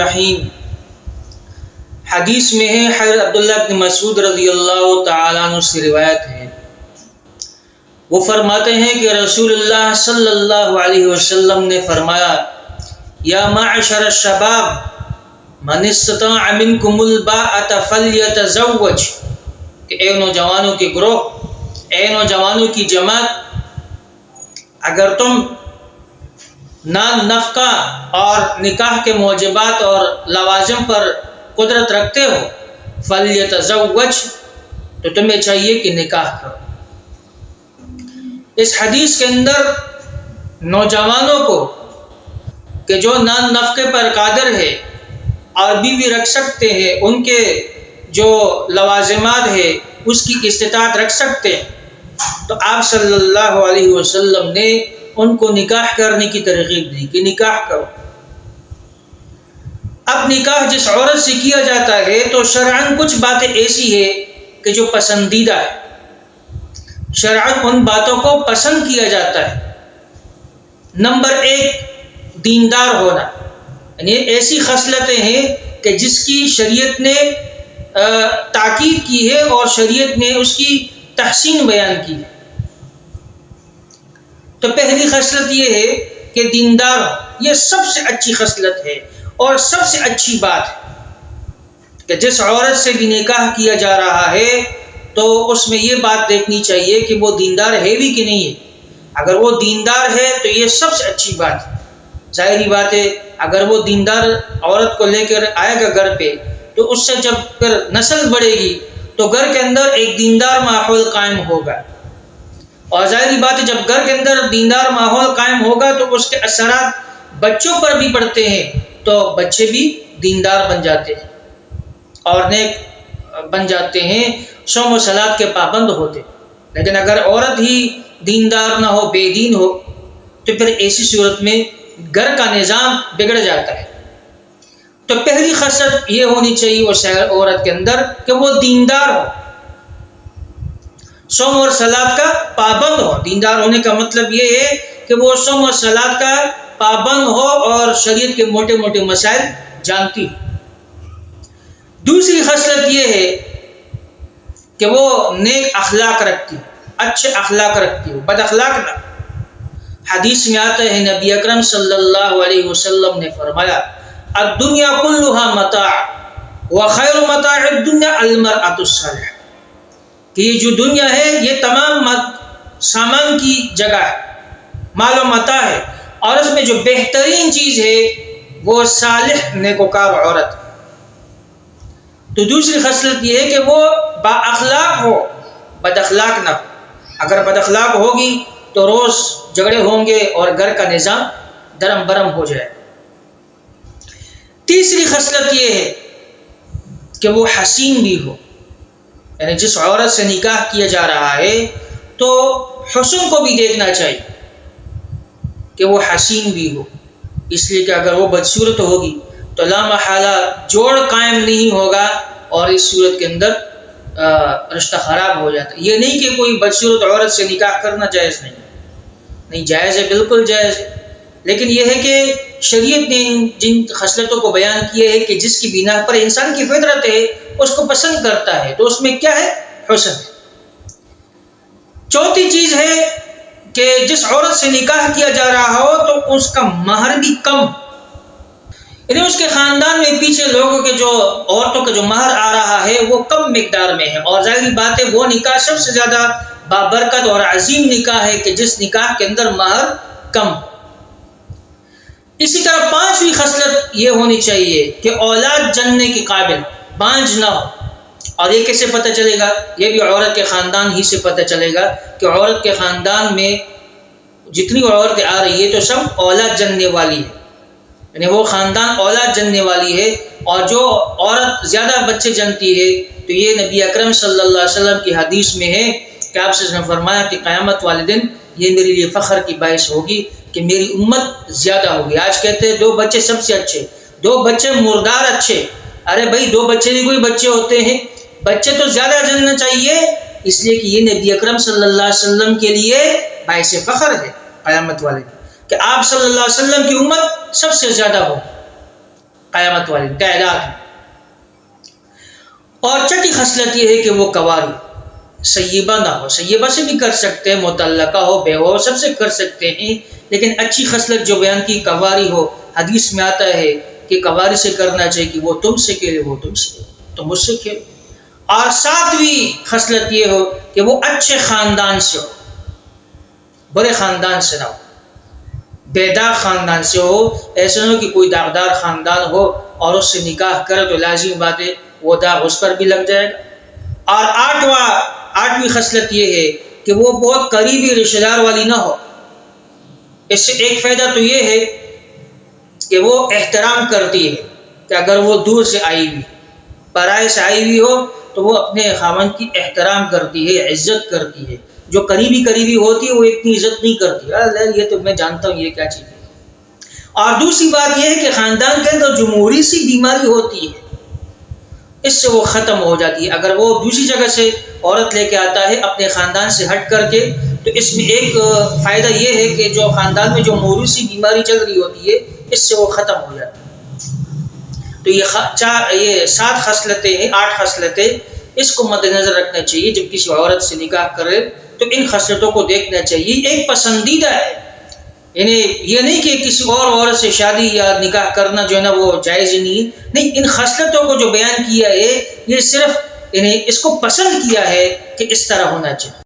رحیم حدیث میں ہے، حضرت عبداللہ بن مسعود رضی اللہ تعالیٰ عنہ سے روایت ہے، وہ فرماتے ہیں کہ رسول اللہ صلی اللہ علیہ وسلم نے فرمایا، یا معشر الشباب من استطاع منکم الباءۃ فلیتزوج، کہ اے نوجوانوں کے گروہ، اے نوجوانوں کی جماعت، اگر تم نان نفقہ اور نکاح کے موجبات اور لوازم پر قدرت رکھتے ہو، فلیتزوج، تو تمہیں چاہیے کہ نکاح کرو۔ اس حدیث کے اندر نوجوانوں کو کہ جو نان نفقے پر قادر ہے اور بیوی رکھ سکتے ہیں، ان کے جو لوازمات ہے اس کی استطاعت رکھ سکتے ہیں، تو آپ صلی اللہ علیہ وسلم نے ان کو نکاح کرنے کی ترغیب دی کہ نکاح کرو۔ اب نکاح جس عورت سے کیا جاتا ہے تو شرعاً کچھ باتیں ایسی ہے کہ جو پسندیدہ ہے، شرعاً ان باتوں کو پسند کیا جاتا ہے۔ نمبر 1، دیندار ہونا، یعنی ایسی خصلتیں ہیں کہ جس کی شریعت نے تاکید کی ہے اور شریعت نے اس کی تحسین بیان کی ہے۔ تو پہلی خصلت یہ ہے کہ دیندار ہو، یہ سب سے اچھی خصلت ہے اور سب سے اچھی بات ہے کہ جس عورت سے بھی نکاح کیا جا رہا ہے تو اس میں یہ بات دیکھنی چاہیے کہ وہ دیندار ہے بھی کہ نہیں ہے۔ اگر وہ دیندار ہے تو یہ سب سے اچھی بات ہے۔ ظاہری بات ہے، اگر وہ دیندار عورت کو لے کر آئے گا گھر پہ تو اس سے جب پھر نسل بڑھے گی تو گھر کے اندر ایک دیندار ماحول قائم ہوگا، اور ظاہری بات ہے جب گھر کے اندر دیندار ماحول قائم ہوگا تو اس کے اثرات بچوں پر بھی پڑتے ہیں، تو بچے بھی دیندار بن جاتے ہیں اور نیک بن جاتے ہیں، صوم و صلات کے پابند ہوتے۔ لیکن اگر عورت ہی دیندار نہ ہو، بے دین ہو، تو پھر ایسی صورت میں گھر کا نظام بگڑ جاتا ہے۔ تو پہلی خصلت یہ ہونی چاہیے اس عورت کے اندر کہ وہ دیندار ہو، صوم اور صلات کا پابند ہو۔ دیندار ہونے کا مطلب یہ ہے کہ وہ صوم اور صلات کا پابند ہو اور شریعت کے موٹے موٹے مسائل جانتی ہو۔ دوسری خصلت یہ ہے کہ وہ نیک اخلاق رکھتی ہو، اچھے اخلاق رکھتی ہو، بد اخلاق نہ۔ حدیث میں آتا ہے، نبی اکرم صلی اللہ علیہ وسلم نے فرمایا، الدنیا کلها متاع وخیر متاع الدنیا المرأة الصالحہ، کہ یہ جو دنیا ہے یہ تمام سامان کی جگہ ہے، مال و متاع ہے، اور اس میں جو بہترین چیز ہے وہ صالح نیکوکار عورت۔ تو دوسری خصلت یہ ہے کہ وہ با اخلاق ہو، بد اخلاق نہ ہو۔ اگر بد اخلاق ہوگی تو روز جھگڑے ہوں گے اور گھر کا نظام درم برم ہو جائے۔ تیسری خصلت یہ ہے کہ وہ حسین بھی ہو، یعنی جس عورت سے نکاح کیا جا رہا ہے تو حسن کو بھی دیکھنا چاہیے کہ وہ حسین بھی ہو، اس لیے کہ اگر وہ بدصورت ہوگی تو لا محالہ جوڑ قائم نہیں ہوگا اور اس صورت کے اندر رشتہ خراب ہو جاتا ہے۔ یہ نہیں کہ کوئی بدصورت عورت سے نکاح کرنا جائز نہیں جائز ہے، بالکل جائز ہے، لیکن یہ ہے کہ شریعت نے جن خصلتوں کو بیان کیا ہے کہ جس کی بنا پر انسان کی فطرت ہے اس کو پسند کرتا ہے، تو اس میں کیا ہے؟ حسن ہے۔ چوتھی چیز ہے کہ جس عورت سے نکاح کیا جا رہا ہو تو اس کا مہر بھی کم، یعنی اس کے خاندان میں پیچھے لوگوں کے جو عورتوں کا جو مہر آ رہا ہے وہ کم مقدار میں ہے، اور ظاہری بات ہے وہ نکاح سب سے زیادہ بابرکت اور عظیم نکاح ہے کہ جس نکاح کے اندر مہر کم۔ اسی طرح پانچویں خصلت یہ ہونی چاہیے کہ اولاد جننے کے قابل، بانجھ نہ ہو۔ اور یہ کیسے پتہ چلے گا؟ یہ بھی عورت کے خاندان ہی سے پتہ چلے گا کہ عورت کے خاندان میں جتنی عورتیں آ رہی ہے تو سب اولاد جننے والی ہے، یعنی وہ خاندان اولاد جننے والی ہے، اور جو عورت زیادہ بچے جنتی ہے تو یہ نبی اکرم صلی اللہ علیہ وسلم کی حدیث میں ہے کہ آپ سے فرمایا کہ قیامت والے دن یہ میرے لیے فخر کی باعث ہوگی کہ میری امت زیادہ ہوگی۔ آج کہتے ہیں 2 بچے سب سے اچھے، 2 بچے مردار اچھے، ارے بھائی 2 بچے نہیں کوئی بچے ہوتے ہیں، بچے تو زیادہ جننا چاہیے، اس لیے کہ یہ نبی اکرم صلی اللہ علیہ وسلم کے لیے باعث فخر ہے قیامت والے دن کہ آپ صلی اللہ علیہ وسلم کی امت سب سے زیادہ ہو۔ قیامت والے تعداد میں۔ اور چھٹی خصلت یہ ہے کہ وہ کواری سیبہ نہ ہو، سیبہ سے بھی کر سکتے ہیں، متعلقہ ہو، بیوہ ہو، سب سے کر سکتے ہیں، لیکن اچھی خصلت جو بیان کی کواری ہو۔ حدیث میں آتا ہے کہ کواری سے کرنا چاہیے کہ وہ تم سے کھیلے، وہ تم سے، تو مجھ سے کھیلو۔ اور ساتویں خصلت یہ ہو کہ وہ اچھے خاندان سے ہو، برے خاندان سے نہ ہو، بیدار خاندان سے ہو۔ ایسا نہ ہو کہ کوئی داغدار خاندان ہو اور اس سے نکاح کرے تو لازمی بات ہے وہ داغ اس پر بھی لگ جائے گا۔ اور آٹھویں خصلت یہ ہے کہ وہ بہت قریبی رشتہ دار والی نہ ہو۔ اس سے ایک فائدہ تو یہ ہے کہ وہ احترام کرتی ہے کہ اگر وہ دور سے آئی ہوئی، پرائے سے آئی ہوئی ہو تو وہ اپنے خاوند کی احترام کرتی ہے، عزت کرتی ہے۔ جو قریبی ہوتی ہے وہ اتنی عزت نہیں کرتی، یہ تو میں جانتا ہوں یہ کیا چیز ہے۔ اور دوسری بات یہ ہے کہ خاندان کے اندر جمہوری سی بیماری ہوتی ہے، اس سے وہ ختم ہو جاتی ہے۔ اگر وہ دوسری جگہ سے عورت لے کے آتا ہے اپنے خاندان سے ہٹ کر کے، تو اس میں ایک فائدہ یہ ہے کہ جو خاندان میں جو جمہوری سی بیماری چل رہی ہوتی ہے اس سے وہ ختم ہو جاتی ہے۔ تو یہ 7 خصلتیں ہیں، 8 خصلتیں، اس کو مد نظر رکھنا چاہیے جب کسی عورت سے نکاح کرے تو ان خصلتوں کو دیکھنا چاہیے۔ ایک پسندیدہ ہے، یعنی یہ نہیں کہ کسی اور عورت سے شادی یا نکاح کرنا جو ہے نا وہ جائز نہیں، ان خصلتوں کو جو بیان کیا ہے یہ صرف یعنی اس کو پسند کیا ہے کہ اس طرح ہونا چاہیے۔